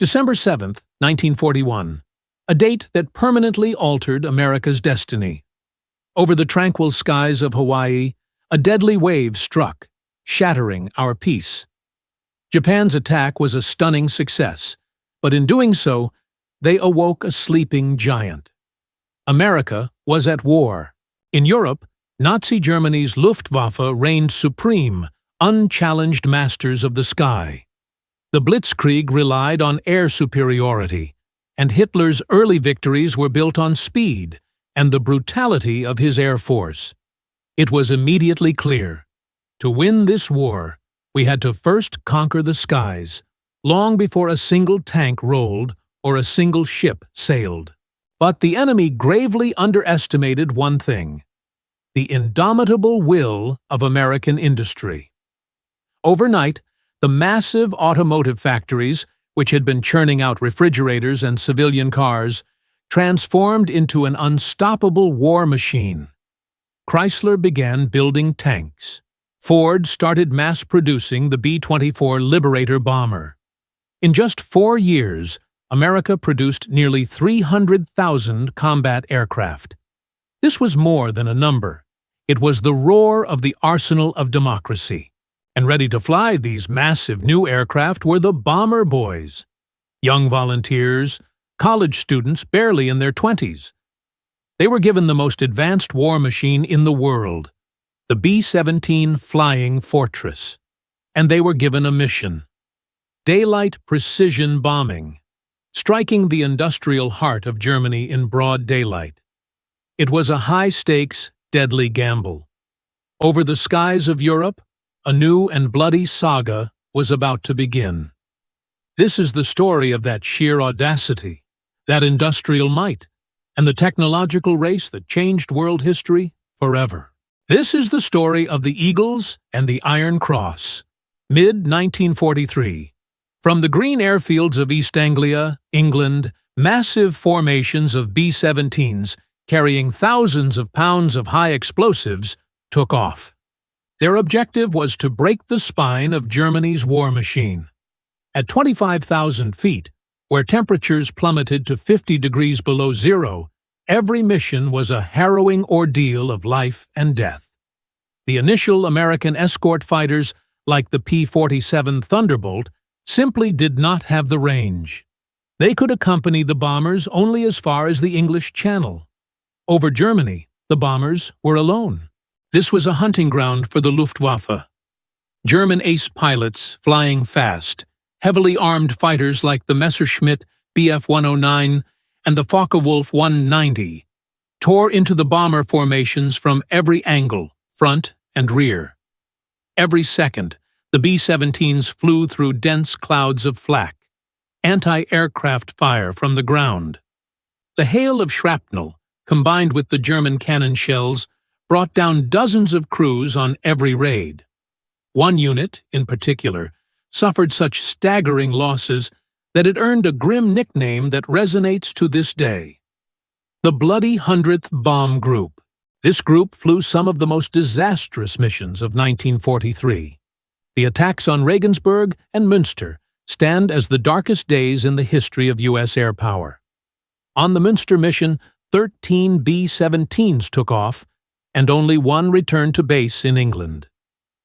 December 7, 1941, a date that permanently altered America's destiny. Over the tranquil skies of Hawaii, a deadly wave struck, shattering our peace. Japan's attack was a stunning success, but in doing so, they awoke a sleeping giant. America was at war. In Europe, Nazi Germany's Luftwaffe reigned supreme, unchallenged masters of the sky. The Blitzkrieg relied on air superiority, and Hitler's early victories were built on speed and the brutality of his air force. It was immediately clear. To win this war, we had to first conquer the skies, long before a single tank rolled or a single ship sailed. But the enemy gravely underestimated one thing: the indomitable will of American industry. Overnight, the massive automotive factories, which had been churning out refrigerators and civilian cars, transformed into an unstoppable war machine. Chrysler began building tanks. Ford started mass-producing the B-24 Liberator bomber. In just 4 years, America produced nearly 300,000 combat aircraft. This was more than a number. It was the roar of the arsenal of democracy. And ready to fly these massive new aircraft were the Bomber Boys, young volunteers, college students barely in their 20s. They were given the most advanced war machine in the world, the B-17 Flying Fortress, and they were given a mission: daylight precision bombing, striking the industrial heart of Germany in broad daylight. It was a high-stakes, deadly gamble. Over the skies of Europe, a new and bloody saga was about to begin. This is the story of that sheer audacity, that industrial might, and the technological race that changed world history forever. This is the story of the Eagles and the Iron Cross. Mid-1943. From the green airfields of East Anglia, England, massive formations of B-17s carrying thousands of pounds of high explosives took off. Their objective was to break the spine of Germany's war machine. At 25,000 feet, where temperatures plummeted to 50 degrees below zero, every mission was a harrowing ordeal of life and death. The initial American escort fighters, like the P-47 Thunderbolt, simply did not have the range. They could accompany the bombers only as far as the English Channel. Over Germany, the bombers were alone. This was a hunting ground for the Luftwaffe. German ace pilots flying fast, heavily armed fighters like the Messerschmitt Bf-109 and the Focke-Wulf 190, tore into the bomber formations from every angle, front and rear. Every second, the B-17s flew through dense clouds of flak, anti-aircraft fire from the ground. The hail of shrapnel, combined with the German cannon shells, brought down dozens of crews on every raid. One unit, in particular, suffered such staggering losses that it earned a grim nickname that resonates to this day: the Bloody Hundredth Bomb Group. This group flew some of the most disastrous missions of 1943. The attacks on Regensburg and Münster stand as the darkest days in the history of U.S. air power. On the Münster mission, 13 B-17s took off, and only one returned to base in England.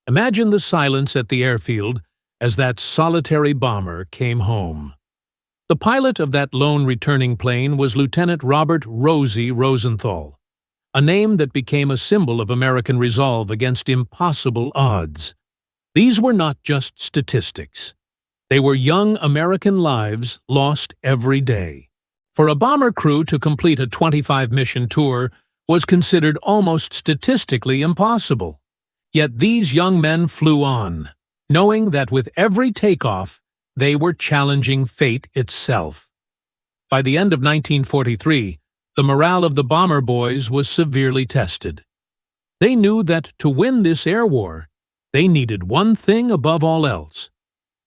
Imagine the silence at the airfield as that solitary bomber came home. The pilot of that lone returning plane was Lieutenant Robert "Rosie" Rosenthal, a name that became a symbol of American resolve against impossible odds. These were not just statistics. They were young American lives lost every day. For a bomber crew to complete a 25-mission tour was considered almost statistically impossible. Yet these young men flew on, knowing that with every takeoff, they were challenging fate itself. By the end of 1943, the morale of the Bomber Boys was severely tested. They knew that to win this air war, they needed one thing above all else: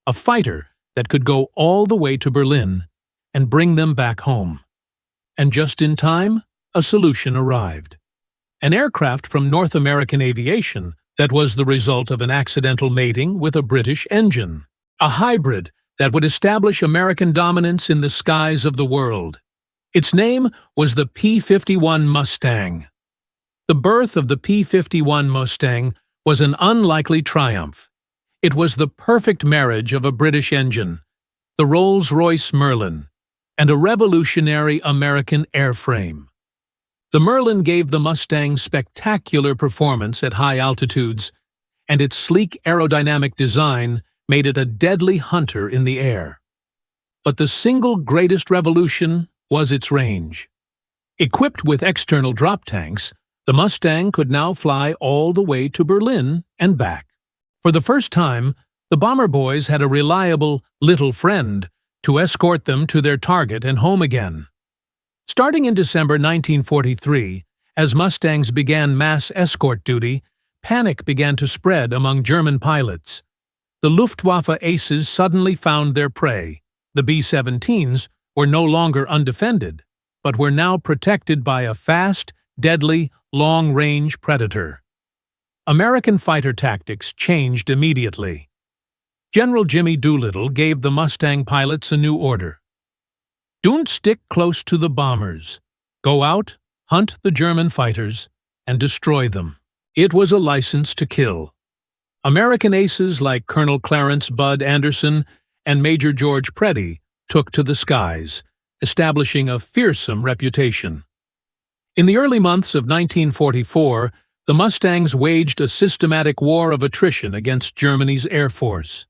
a fighter that could go all the way to Berlin and bring them back home. And just in time, a solution arrived. An aircraft from North American Aviation that was the result of an accidental mating with a British engine. A hybrid that would establish American dominance in the skies of the world. Its name was the P-51 Mustang. The birth of the P-51 Mustang was an unlikely triumph. It was the perfect marriage of a British engine, the Rolls-Royce Merlin, and a revolutionary American airframe. The Merlin gave the Mustang spectacular performance at high altitudes, and its sleek aerodynamic design made it a deadly hunter in the air. But the single greatest revolution was its range. Equipped with external drop tanks, the Mustang could now fly all the way to Berlin and back. For the first time, the bomber boys had a reliable little friend to escort them to their target and home again. Starting in December 1943, as Mustangs began mass escort duty, panic began to spread among German pilots. The Luftwaffe aces suddenly found their prey. The B-17s were no longer undefended, but were now protected by a fast, deadly, long-range predator. American fighter tactics changed immediately. General Jimmy Doolittle gave the Mustang pilots a new order. Don't stick close to the bombers. Go out, hunt the German fighters, and destroy them. It was a license to kill. American aces like Colonel Clarence Bud Anderson and Major George Preddy took to the skies, establishing a fearsome reputation. In the early months of 1944, the Mustangs waged a systematic war of attrition against Germany's Air Force.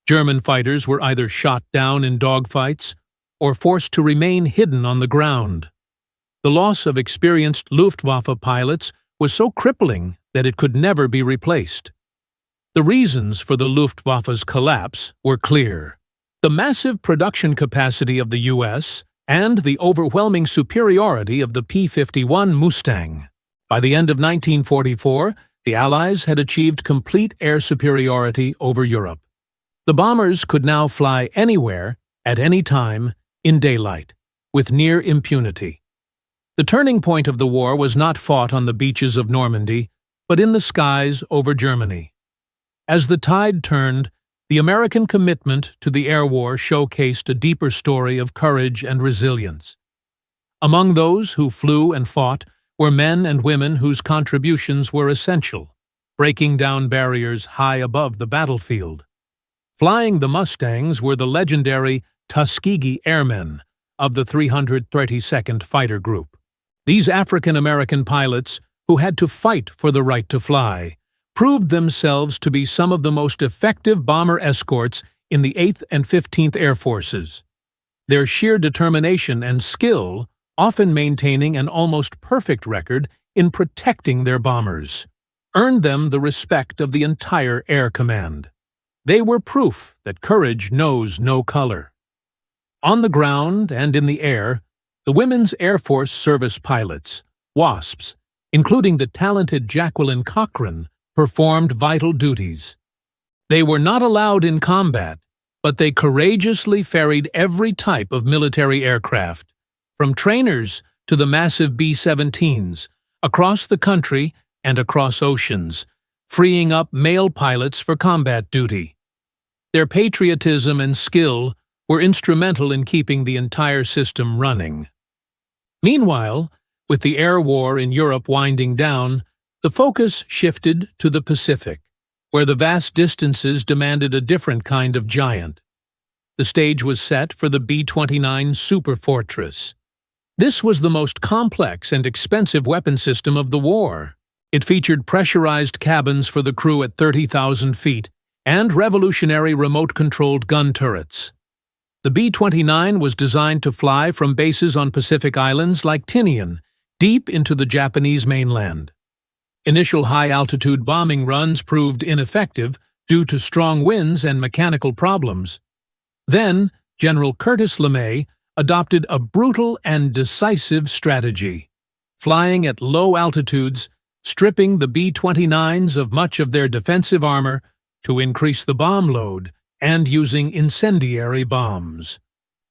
German fighters were either shot down in dogfights or forced to remain hidden on the ground. The loss of experienced Luftwaffe pilots was so crippling that it could never be replaced. The reasons for the Luftwaffe's collapse were clear: the massive production capacity of the U.S. and the overwhelming superiority of the P-51 Mustang. By the end of 1944, the Allies had achieved complete air superiority over Europe. The bombers could now fly anywhere, at any time, in daylight, with near impunity. The turning point of the war was not fought on the beaches of Normandy, but in the skies over Germany. As the tide turned, the American commitment to the air war showcased a deeper story of courage and resilience. Among those who flew and fought were men and women whose contributions were essential, breaking down barriers high above the battlefield. Flying the Mustangs were the legendary Tuskegee Airmen of the 332nd Fighter Group. These African-American pilots, who had to fight for the right to fly, proved themselves to be some of the most effective bomber escorts in the 8th and 15th Air Forces. Their sheer determination and skill, often maintaining an almost perfect record in protecting their bombers, earned them the respect of the entire Air Command. They were proof that courage knows no color. On the ground and in the air, the Women's Air Force Service pilots, WASPs, including the talented Jacqueline Cochran, performed vital duties. They were not allowed in combat, but they courageously ferried every type of military aircraft, from trainers to the massive B-17s, across the country and across oceans, freeing up male pilots for combat duty. Their patriotism and skill were instrumental in keeping the entire system running. Meanwhile, with the air war in Europe winding down, the focus shifted to the Pacific, where the vast distances demanded a different kind of giant. The stage was set for the B-29 Superfortress. This was the most complex and expensive weapon system of the war. It featured pressurized cabins for the crew at 30,000 feet and revolutionary remote-controlled gun turrets. The B-29 was designed to fly from bases on Pacific islands like Tinian, deep into the Japanese mainland. Initial high-altitude bombing runs proved ineffective due to strong winds and mechanical problems. Then, General Curtis LeMay adopted a brutal and decisive strategy, flying at low altitudes, stripping the B-29s of much of their defensive armor to increase the bomb load, and using incendiary bombs.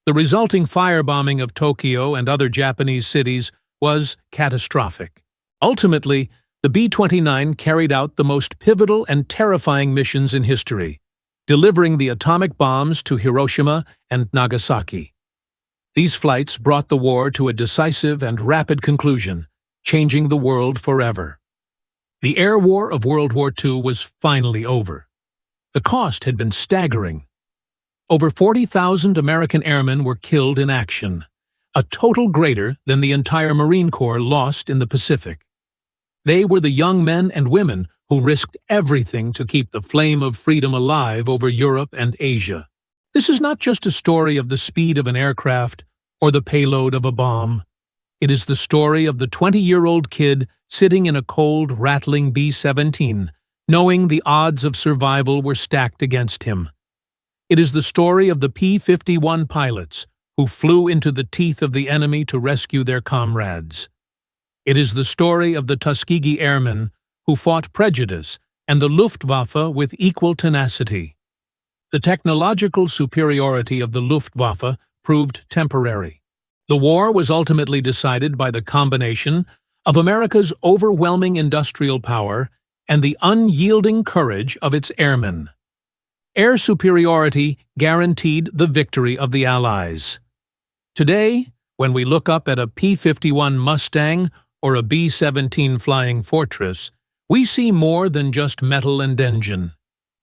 The resulting firebombing of Tokyo and other Japanese cities was catastrophic. Ultimately, the B-29 carried out the most pivotal and terrifying missions in history, delivering the atomic bombs to Hiroshima and Nagasaki. These flights brought the war to a decisive and rapid conclusion, changing the world forever. The air war of World War II was finally over. The cost had been staggering. Over 40,000 American airmen were killed in action, a total greater than the entire Marine Corps lost in the Pacific. They were the young men and women who risked everything to keep the flame of freedom alive over Europe and Asia. This is not just a story of the speed of an aircraft or the payload of a bomb. It is the story of the 20-year-old kid sitting in a cold, rattling B-17, knowing the odds of survival were stacked against him. It is the story of the P-51 pilots who flew into the teeth of the enemy to rescue their comrades. It is the story of the Tuskegee Airmen who fought prejudice and the Luftwaffe with equal tenacity. The technological superiority of the Luftwaffe proved temporary. The war was ultimately decided by the combination of America's overwhelming industrial power and the unyielding courage of its airmen. Air superiority guaranteed the victory of the Allies. Today, when we look up at a P-51 Mustang or a B-17 Flying Fortress, we see more than just metal and engine.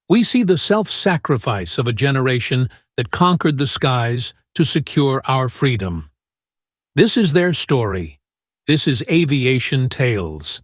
We see the self-sacrifice of a generation that conquered the skies to secure our freedom. This is their story. This is Aviation Tales.